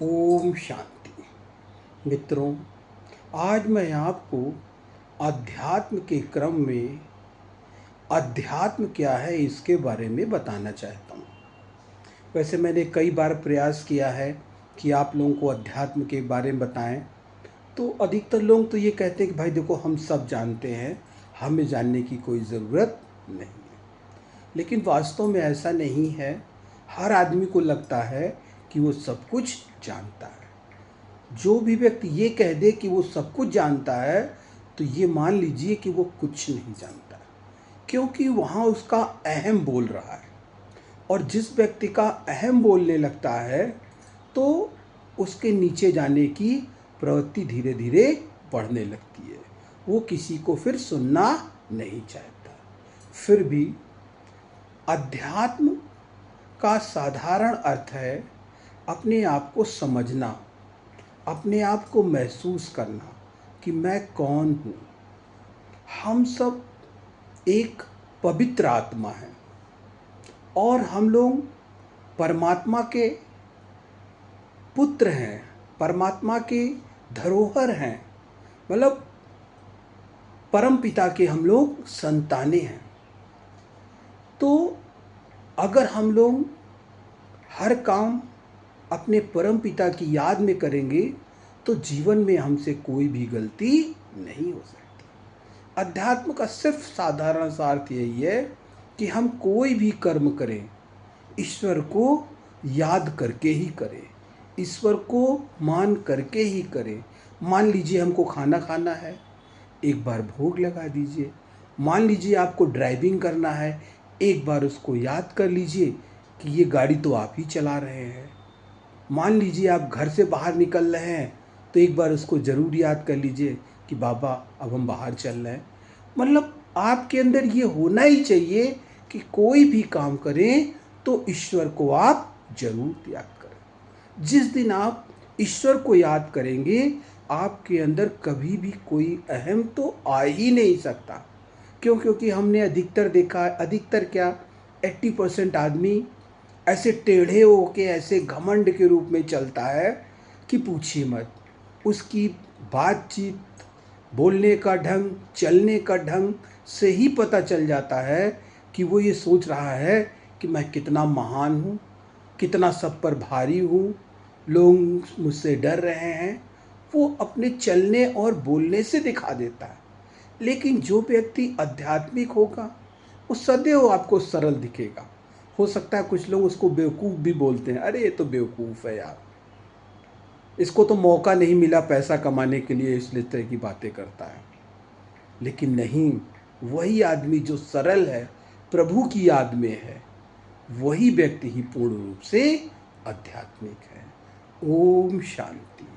ओम शांति। मित्रों, आज मैं आपको अध्यात्म के क्रम में अध्यात्म क्या है इसके बारे में बताना चाहता हूँ। वैसे मैंने कई बार प्रयास किया है कि आप लोगों को अध्यात्म के बारे में बताएं, तो अधिकतर लोग तो ये कहते हैं कि भाई देखो हम सब जानते हैं, हमें जानने की कोई ज़रूरत नहीं है। लेकिन वास्तव में ऐसा नहीं है। हर आदमी को लगता है कि वो सब कुछ जानता है। जो भी व्यक्ति ये कह दे कि वो सब कुछ जानता है, तो ये मान लीजिए कि वो कुछ नहीं जानता, क्योंकि वहाँ उसका अहम बोल रहा है। और जिस व्यक्ति का अहम बोलने लगता है, तो उसके नीचे जाने की प्रवृत्ति धीरे धीरे बढ़ने लगती है। वो किसी को फिर सुनना नहीं चाहता। फिर भी अध्यात्म का साधारण अर्थ है अपने आप को समझना, अपने आप को महसूस करना कि मैं कौन हूँ। हम सब एक पवित्र आत्मा हैं और हम लोग परमात्मा के पुत्र हैं, परमात्मा के धरोहर हैं। मतलब परम पिता के हम लोग संतानें हैं। तो अगर हम लोग हर काम अपने परम पिता की याद में करेंगे, तो जीवन में हमसे कोई भी गलती नहीं हो सकती। अध्यात्म का सिर्फ साधारण सा अर्थ यही है कि हम कोई भी कर्म करें, ईश्वर को याद करके ही करें, ईश्वर को मान करके ही करें। मान लीजिए हमको खाना खाना है, एक बार भोग लगा दीजिए। मान लीजिए आपको ड्राइविंग करना है, एक बार उसको याद कर लीजिए कि ये गाड़ी तो आप ही चला रहे हैं। मान लीजिए आप घर से बाहर निकल रहे हैं, तो एक बार उसको ज़रूर याद कर लीजिए कि बाबा अब हम बाहर चल रहे हैं। मतलब आपके अंदर ये होना ही चाहिए कि कोई भी काम करें तो ईश्वर को आप जरूर याद करें। जिस दिन आप ईश्वर को याद करेंगे, आपके अंदर कभी भी कोई अहम तो आ ही नहीं सकता। क्योंकि हमने अधिकतर देखा, अधिकतर क्या 80% आदमी ऐसे टेढ़े होके ऐसे घमंड के रूप में चलता है कि पूछिए मत। उसकी बातचीत, बोलने का ढंग, चलने का ढंग से ही पता चल जाता है कि वो ये सोच रहा है कि मैं कितना महान हूँ, कितना सब पर भारी हूँ, लोग मुझसे डर रहे हैं। वो अपने चलने और बोलने से दिखा देता है। लेकिन जो व्यक्ति आध्यात्मिक होगा, वो सदैव आपको सरल दिखेगा। हो सकता है कुछ लोग उसको बेवकूफ़ भी बोलते हैं, अरे ये तो बेवकूफ़ है यार, इसको तो मौका नहीं मिला पैसा कमाने के लिए, इसलिए इस तरह की बातें करता है। लेकिन नहीं, वही आदमी जो सरल है, प्रभु की याद में है, वही व्यक्ति ही पूर्ण रूप से आध्यात्मिक है। ओम शांति।